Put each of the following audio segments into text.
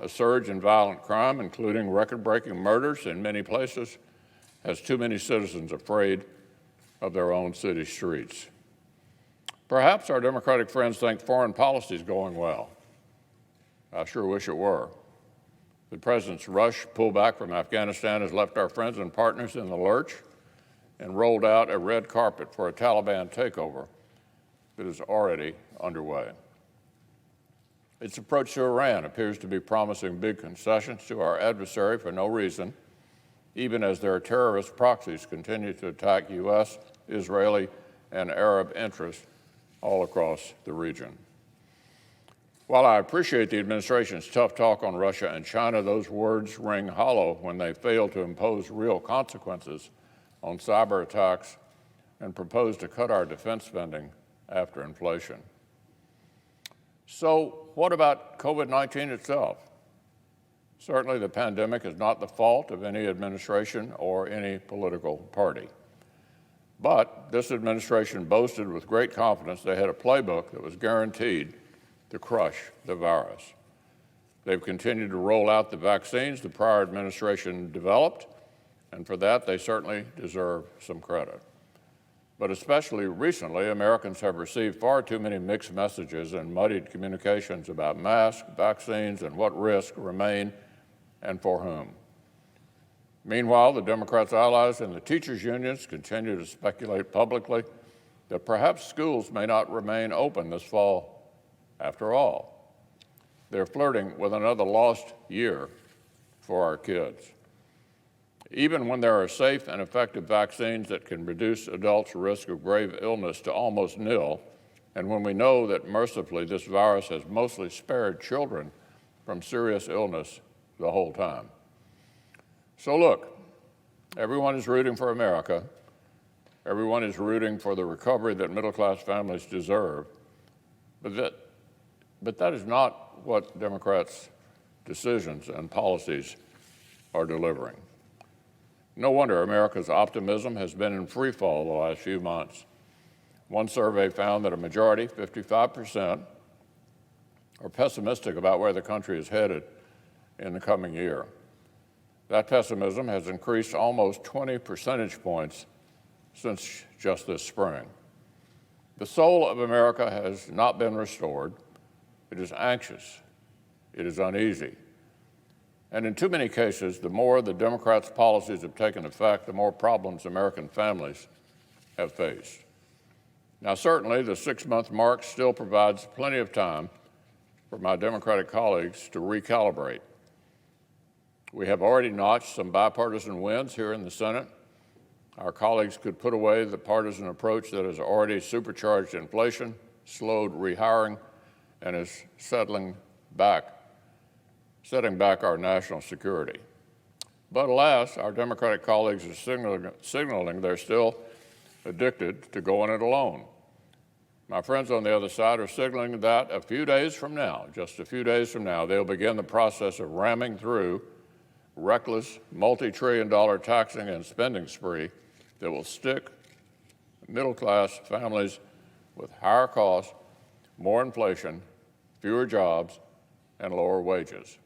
a surge in violent crime, including record-breaking murders in many places, has too many citizens afraid of their own city streets. Perhaps our Democratic friends think foreign policy is going well. I sure wish it were. The president's rush pullback from Afghanistan has left our friends and partners in the lurch and rolled out a red carpet for a Taliban takeover that is already underway. Its approach to Iran appears to be promising big concessions to our adversary for no reason, even as their terrorist proxies continue to attack U.S., Israeli, and Arab interests all across the region. While I appreciate the administration's tough talk on Russia and China, those words ring hollow when they fail to impose real consequences on cyber attacks and propose to cut our defense spending after inflation. So what about COVID-19 itself? Certainly the pandemic is not the fault of any administration or any political party. But this administration boasted with great confidence they had a playbook that was guaranteed to crush the virus. They've continued to roll out the vaccines the prior administration developed, and for that they certainly deserve some credit. But especially recently, Americans have received far too many mixed messages and muddied communications about masks, vaccines, and what risks remain and for whom. Meanwhile, the Democrats' allies and the teachers' unions continue to speculate publicly that perhaps schools may not remain open this fall after all. They're flirting with another lost year for our kids. Even when there are safe and effective vaccines that can reduce adults' risk of grave illness to almost nil, and when we know that mercifully this virus has mostly spared children from serious illness the whole time. So look, everyone is rooting for America. Everyone is rooting for the recovery that middle-class families deserve. But that is not what Democrats' decisions and policies are delivering. No wonder America's optimism has been in free fall the last few months. One survey found that a majority, 55%, are pessimistic about where the country is headed in the coming year. That pessimism has increased almost 20 percentage points since just this spring. The soul of America has not been restored. It is anxious. It is uneasy. And in too many cases, the more the Democrats' policies have taken effect, the more problems American families have faced. Now, certainly, the 6-month mark still provides plenty of time for my Democratic colleagues to recalibrate. We have already notched some bipartisan wins here in the Senate. Our colleagues could put away the partisan approach that has already supercharged inflation, slowed rehiring, and is setting back our national security. But alas, our Democratic colleagues are signaling they're still addicted to going it alone. My friends on the other side are signaling that a few days from now, just a few days from now, they'll begin the process of ramming through reckless, multi-trillion-dollar taxing and spending spree that will stick middle-class families with higher costs, more inflation, fewer jobs, and lower wages.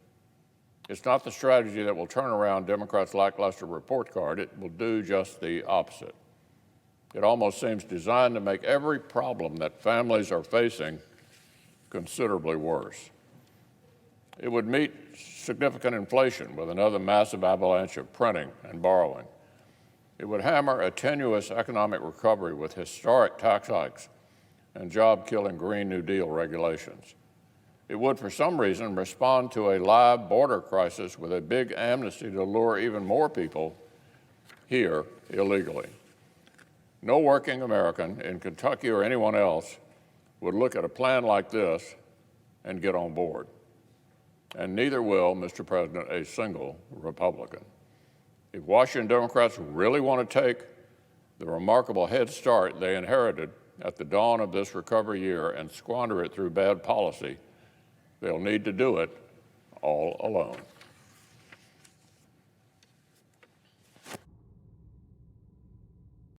It's not the strategy that will turn around Democrats' lackluster report card. It will do just the opposite. It almost seems designed to make every problem that families are facing considerably worse. It would meet significant inflation with another massive avalanche of printing and borrowing. It would hammer a tenuous economic recovery with historic tax hikes and job-killing Green New Deal regulations. It would, for some reason, respond to a live border crisis with a big amnesty to lure even more people here illegally. No working American in Kentucky or anyone else would look at a plan like this and get on board. And neither will, Mr. President, a single Republican. If Washington Democrats really want to take the remarkable head start they inherited at the dawn of this recovery year and squander it through bad policy, they'll need to do it all alone.